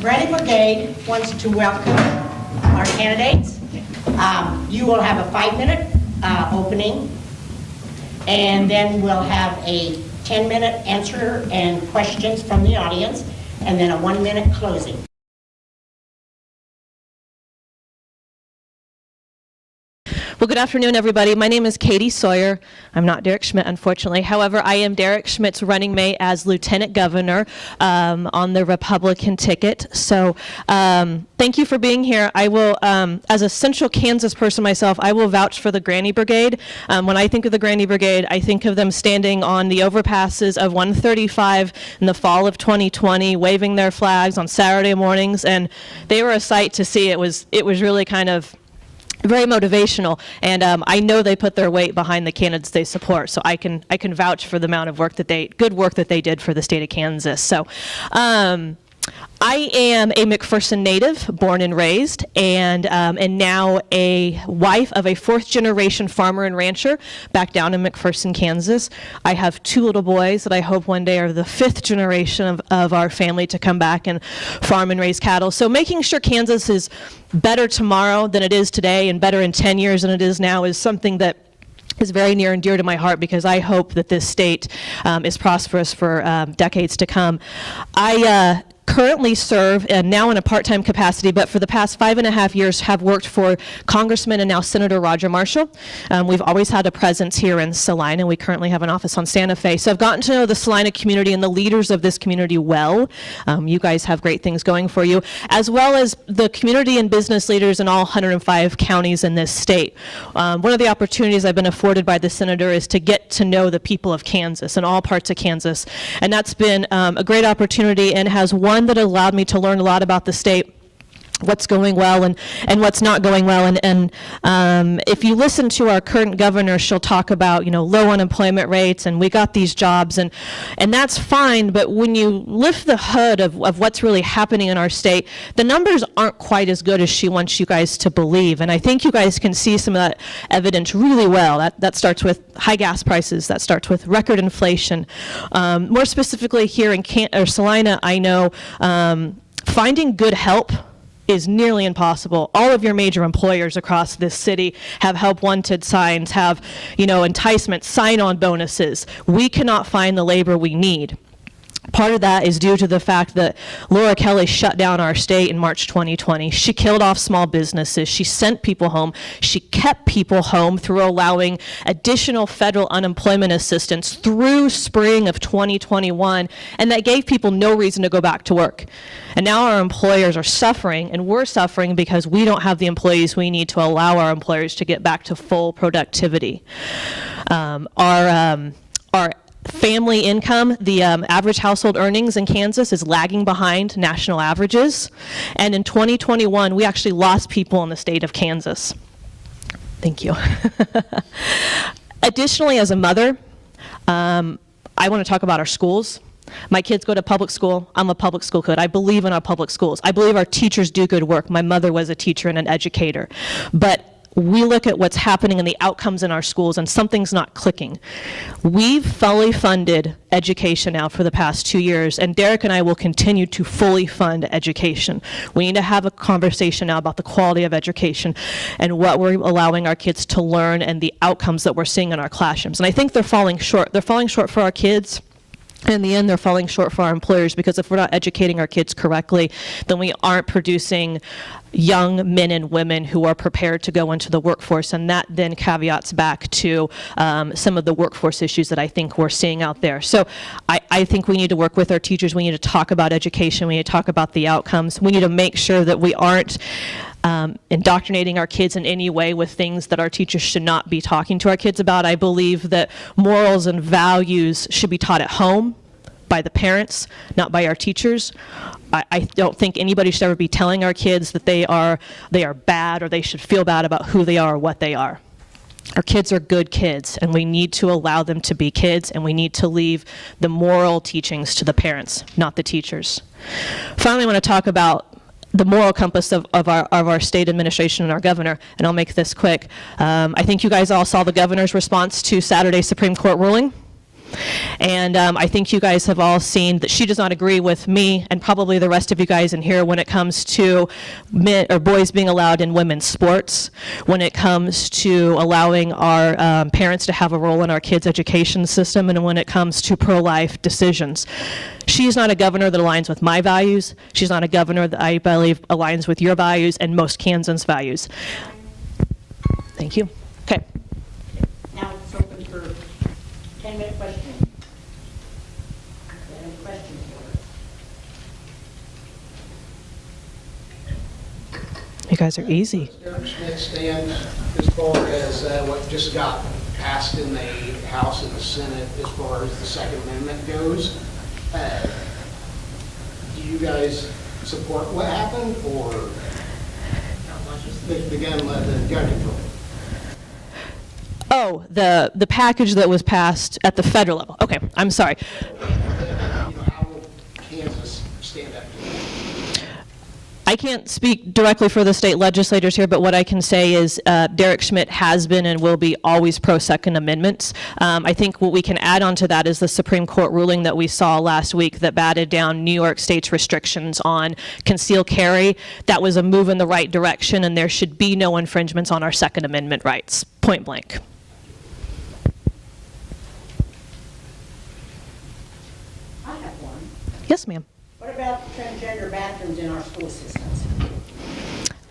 Granny Brigade wants to welcome our candidates. You will have a 5-minute opening, and then we'll have a 10-minute answer and questions from the audience, and then a 1-minute closing. Well, good afternoon, everybody. My name is Katie Sawyer. I'm not Derek Schmidt, unfortunately. However, I am Derek Schmidt's running mate as Lieutenant Governor on the Republican ticket. So thank you for being here. I will, as a Central Kansas person myself, I will vouch for the Granny Brigade. When I think of the Granny Brigade, I think of them standing on the overpasses of 135 in the fall of 2020, waving their flags on Saturday mornings, and they were a sight to see. It was really kind of very motivational, and I know they put their weight behind the candidates they support, so I can vouch for the amount of good work that they did for the state of Kansas. So I am a McPherson native, born and raised, and now a wife of a 4th-generation farmer and rancher back down in McPherson, Kansas. I have 2 little boys that I hope one day are the 5th generation of our family to come back and farm and raise cattle. So making sure Kansas is better tomorrow than it is today and better in 10 years than it is now is something that is very near and dear to my heart, because I hope that this state is prosperous for decades to come. I currently serve, now in a part-time capacity, but for the past 5.5 years have worked for Congressman and now Senator Roger Marshall. We've always had a presence here in Salina. We currently have an office on Santa Fe. So I've gotten to know the Salina community and the leaders of this community well. You guys have great things going for you, as well as the community and business leaders in all 105 counties in this state. One of the opportunities I've been afforded by the senator is to get to know the people of Kansas and all parts of Kansas. And that's been a great opportunity, and has one that allowed me to learn a lot about the state, what's going well and what's not going well. And if you listen to our current governor, she'll talk about, low unemployment rates, and we got these jobs, and that's fine, but when you lift the hood of what's really happening in our state, the numbers aren't quite as good as she wants you guys to believe. And I think you guys can see some of that evidence really well. That starts with high gas prices, that starts with record inflation. More specifically here in Salina, I know finding good help is nearly impossible. All of your major employers across this city have help wanted signs, have, enticement, sign-on bonuses. We cannot find the labor we need. Part of that is due to the fact that Laura Kelly shut down our state in March 2020. She killed off small businesses. She sent people home. She kept people home through allowing additional federal unemployment assistance through spring of 2021, and that gave people no reason to go back to work. And now our employers are suffering, and we're suffering because we don't have the employees we need to allow our employers to get back to full productivity. Our family income, the average household earnings in Kansas is lagging behind national averages. And in 2021, we actually lost people in the state of Kansas. Thank you. Additionally, as a mother, I want to talk about our schools. My kids go to public school. I'm a public school kid. I believe in our public schools. I believe our teachers do good work. My mother was a teacher and an educator. But we look at what's happening in the outcomes in our schools, and something's not clicking. We've fully funded education now for the past 2 years, and Derek and I will continue to fully fund education. We need to have a conversation now about the quality of education and what we're allowing our kids to learn and the outcomes that we're seeing in our classrooms. And I think they're falling short. They're falling short for our kids. In the end, they're falling short for our employers, because if we're not educating our kids correctly, then we aren't producing young men and women who are prepared to go into the workforce, and that then caveats back to some of the workforce issues that I think we're seeing out there. So I think we need to work with our teachers. We need to talk about education. We need to talk about the outcomes. We need to make sure that we aren't indoctrinating our kids in any way with things that our teachers should not be talking to our kids about. I believe that morals and values should be taught at home by the parents, not by our teachers. I don't think anybody should ever be telling our kids that they are bad, or they should feel bad about who they are or what they are. Our kids are good kids, and we need to allow them to be kids, and we need to leave the moral teachings to the parents, not the teachers. Finally, I want to talk about the moral compass of our state administration and our governor, and I'll make this quick. I think you guys all saw the governor's response to Saturday's Supreme Court ruling. And I think you guys have all seen that she does not agree with me and probably the rest of you guys in here when it comes to men or boys being allowed in women's sports, when it comes to allowing our parents to have a role in our kids' education system, and when it comes to pro-life decisions. She's not a governor that aligns with my values. She's not a governor that I believe aligns with your values and most Kansans' values. Thank you. Okay. Now it's open for 10-minute questioning. Any questions for us? You guys are easy. Derek Schmidt stands as far as what just got passed in the House and the Senate as far as the Second Amendment goes. Do you guys support what happened, or the gun control? Oh, the package that was passed at the federal level. Okay, I'm sorry. How will Kansas stand up to that? I can't speak directly for the state legislators here, but what I can say is Derek Schmidt has been and will be always pro-Second Amendments. I think what we can add on to that is the Supreme Court ruling that we saw last week that batted down New York State's restrictions on concealed carry. That was a move in the right direction, and there should be no infringements on our Second Amendment rights, point blank. I have one. Yes, ma'am. What about transgender bathrooms in our school systems?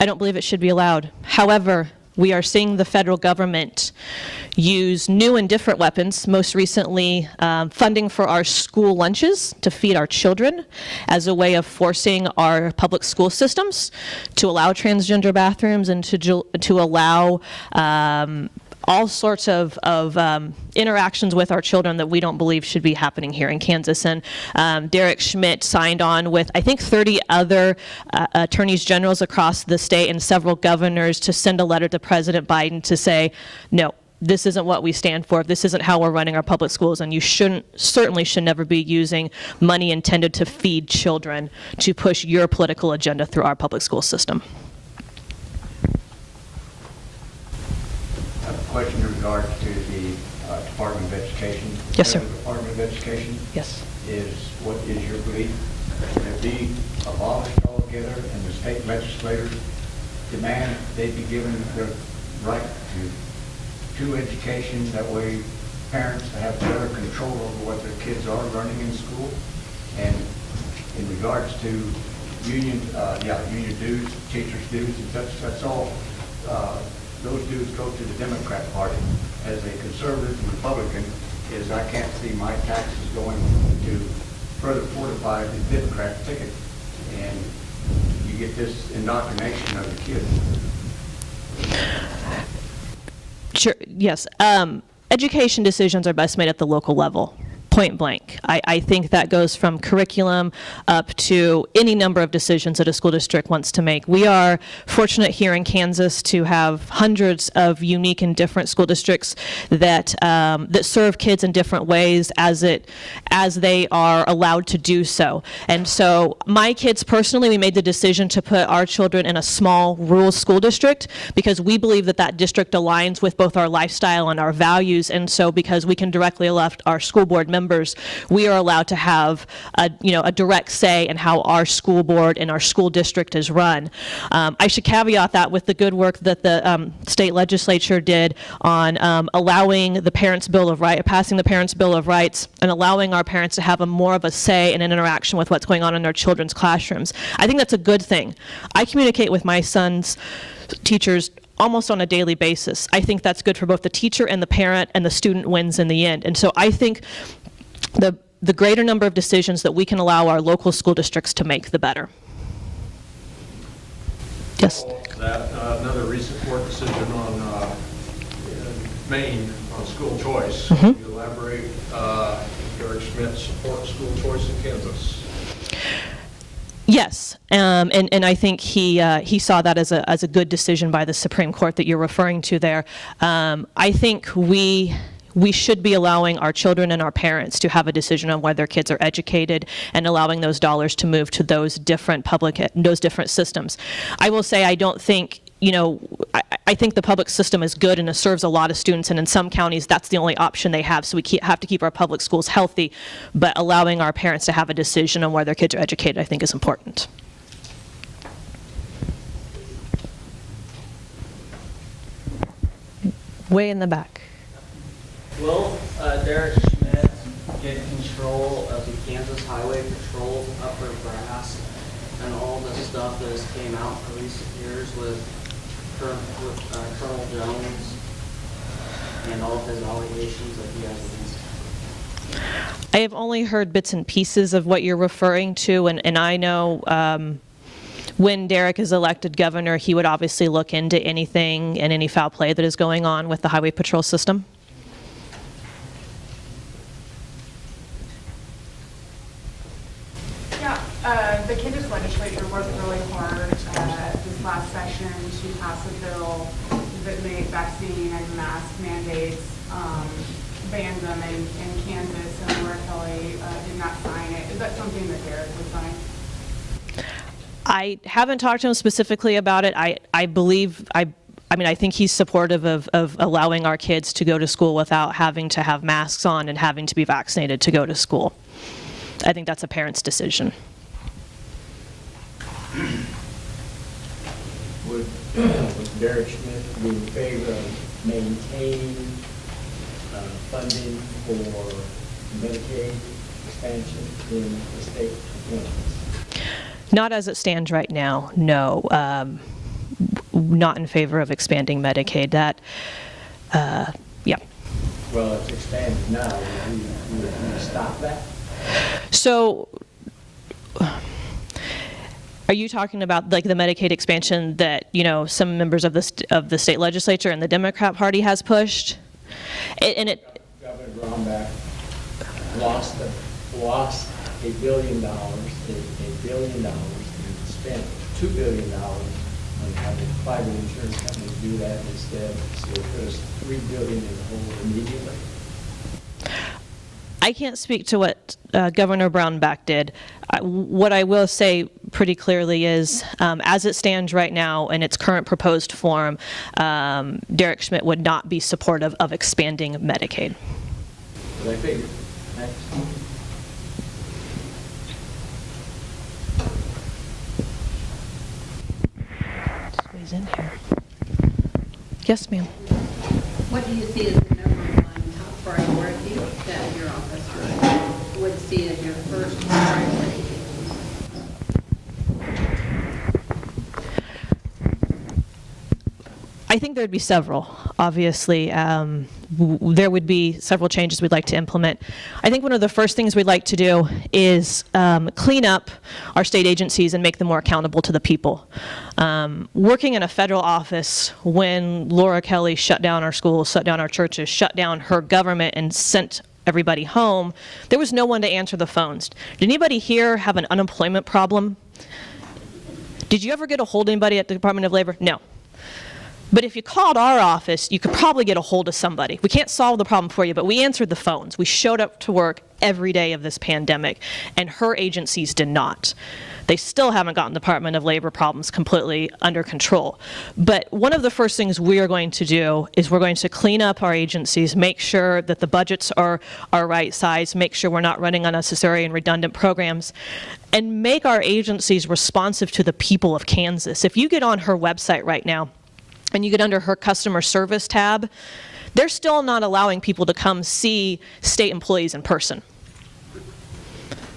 I don't believe it should be allowed. However, we are seeing the federal government use new and different weapons, most recently funding for our school lunches to feed our children as a way of forcing our public school systems to allow transgender bathrooms and to allow all sorts of interactions with our children that we don't believe should be happening here in Kansas. And Derek Schmidt signed on with, I think, 30 other attorneys generals across the state and several governors to send a letter to President Biden to say, no, this isn't what we stand for. This isn't how we're running our public schools, and you certainly should never be using money intended to feed children to push your political agenda through our public school system. Question in regards to the Department of Education. Yes, sir. The Department of Education Yes. is, what is your belief? Should it be abolished altogether and the state legislators demand they be given the right to education? That way parents have better control over what their kids are learning in school. And in regards to union dues, teachers' dues, that's all. Those dues go to the Democrat Party. As a conservative and Republican, I can't see my taxes going to further fortify the Democrat ticket, and you get this indoctrination of the kids. Sure. Yes. Education decisions are best made at the local level. Point blank. I think that goes from curriculum up to any number of decisions that a school district wants to make. We are fortunate here in Kansas to have hundreds of unique and different school districts that that serve kids in different ways as they are allowed to do so. And so my kids personally, we made the decision to put our children in a small rural school district because we believe that that district aligns with both our lifestyle and our values. And so because we can directly elect our school board members, we are allowed to have a direct say in how our school board and our school district is run. I should caveat that with the good work that the state legislature did on allowing the Parents' Bill of Rights, passing the Parents' Bill of Rights, and allowing our parents to have more of a say and an interaction with what's going on in their children's classrooms. I think that's a good thing. I communicate with my son's teachers almost on a daily basis. I think that's good for both the teacher and the parent, and the student wins in the end. And so I think the greater number of decisions that we can allow our local school districts to make, the better. Yes? Another recent court decision on in Maine on school choice. Mm-hmm. Can you elaborate, Derek Schmidt support school choice in Kansas? Yes, and I think he saw that as a good decision by the Supreme Court that you're referring to there. I think we should be allowing our children and our parents to have a decision on whether their kids are educated and allowing those dollars to move to those different systems. I will say I don't think, I I think the public system is good and it serves a lot of students, and in some counties, that's the only option they have. So we have to keep our public schools healthy, but allowing our parents to have a decision on where their kids are educated, I think, is important. Way in the back. Will Derek Schmidt get control of the Kansas Highway Patrol upper brass and all the stuff that has came out in recent years with Colonel Jones and all of his allegations that he has against him? I have only heard bits and pieces of what you're referring to, and I know when Derek is elected governor, he would obviously look into anything and any foul play that is going on with the highway patrol system. Yeah, the Kansas legislature worked really hard this last session to pass a bill that made vaccine and mask mandates, banned them in Kansas, and Laura Kelly did not sign it. Is that something that Derek would sign? I haven't talked to him specifically about it. I believe, I mean, I think he's supportive of allowing our kids to go to school without having to have masks on and having to be vaccinated to go to school. I think that's a parent's decision. Would Derek Schmidt be in favor of maintaining funding for Medicaid expansion in the state of Kansas? Not as it stands right now, no. Not in favor of expanding Medicaid. That, yeah. Well, it's expanded now. Would we stop that? So, are you talking about like the Medicaid expansion that, you know, some members of the state legislature and the Democrat Party has pushed? Governor Brownback lost $1 billion, $1 billion, and spent $2 billion on having private insurance companies do that instead. So it put us $3 billion in the hole immediately. I can't speak to what Governor Brownback did. What I will say pretty clearly is, as it stands right now in its current proposed form, Derek Schmidt would not be supportive of expanding Medicaid. But I figured. Next. Squeeze in here. Yes, ma'am. What do you see as the number one top priority that your office would see as your first priority? I think there'd be several. Obviously, there would be several changes we'd like to implement. I think one of the first things we'd like to do is clean up our state agencies and make them more accountable to the people. Working in a federal office when Laura Kelly shut down our schools, shut down our churches, shut down her government and sent everybody home, there was no one to answer the phones. Did anybody here have an unemployment problem? Did you ever get a hold of anybody at the Department of Labor? No. But if you called our office, you could probably get a hold of somebody. We can't solve the problem for you, but we answered the phones. We showed up to work every day of this pandemic, and her agencies did not. They still haven't gotten the Department of Labor problems completely under control. But one of the first things we are going to do is we're going to clean up our agencies, make sure that the budgets are right size, make sure we're not running unnecessary and redundant programs, and make our agencies responsive to the people of Kansas. If you get on her website right now, and you get under her customer service tab, they're still not allowing people to come see state employees in person.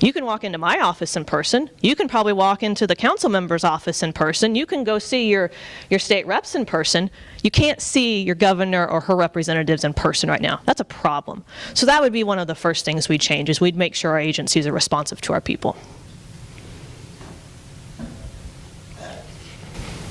You can walk into my office in person. You can probably walk into the council member's office in person. You can go see your state reps in person. You can't see your governor or her representatives in person right now. That's a problem. So that would be one of the first things we'd change, is we'd make sure our agencies are responsive to our people.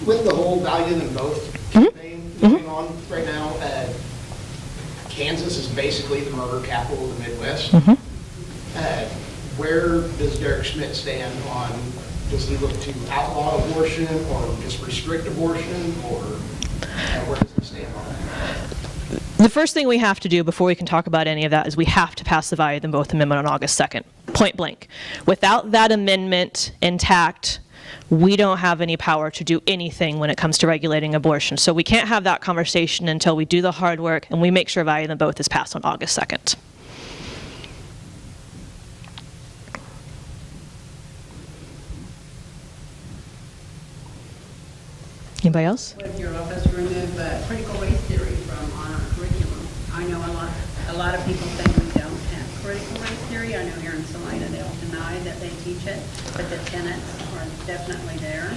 With the whole Valiant and Both campaign going on right now, Kansas is basically the murder capital of the Midwest. Where does Derek Schmidt stand on, does he look to outlaw abortion or just restrict abortion, or where does he stand on that? The first thing we have to do before we can talk about any of that is we have to pass the Valiant and Both Amendment on August 2nd, point blank. Without that amendment intact, we don't have any power to do anything when it comes to regulating abortion. So we can't have that conversation until we do the hard work and we make sure Value Them Both is passed on August 2nd. Anybody else? Would your office remove critical race theory from our curriculum? I know a lot of people think we don't have critical race theory. I know here in Salina they'll deny that they teach it, but the tenets are definitely there.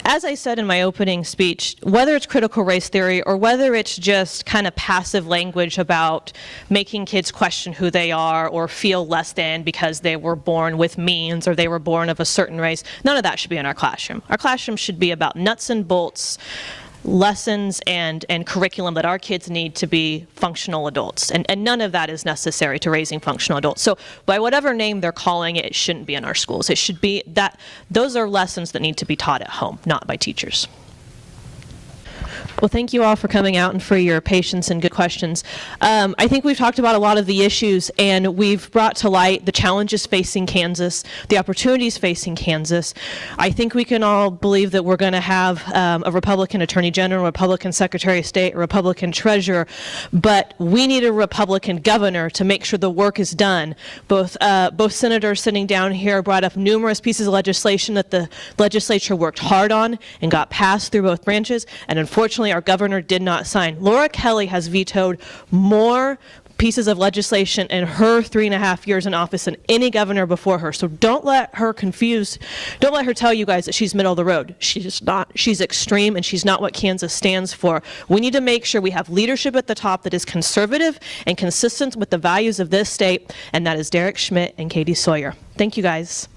As I said in my opening speech, whether it's critical race theory or whether it's just kind of passive language about making kids question who they are or feel less than because they were born with means or they were born of a certain race, none of that should be in our classroom. Our classroom should be about nuts and bolts lessons and curriculum that our kids need to be functional adults. And none of that is necessary to raising functional adults. So by whatever name they're calling it, it shouldn't be in our schools. It should be that those are lessons that need to be taught at home, not by teachers. Well, thank you all for coming out and for your patience and good questions. I think we've talked about a lot of the issues, and we've brought to light the challenges facing Kansas, the opportunities facing Kansas. I think we can all believe that we're going to have a Republican Attorney General, a Republican Secretary of State, a Republican Treasurer, but we need a Republican governor to make sure the work is done. Both senators sitting down here brought up numerous pieces of legislation that the legislature worked hard on and got passed through both branches, and unfortunately our governor did not sign. Laura Kelly has vetoed more pieces of legislation in her 3.5 years in office than any governor before her. So don't let her tell you guys that she's middle of the road. She's not. She's extreme, and she's not what Kansas stands for. We need to make sure we have leadership at the top that is conservative and consistent with the values of this state, and that is Derek Schmidt and Katie Sawyer. Thank you guys.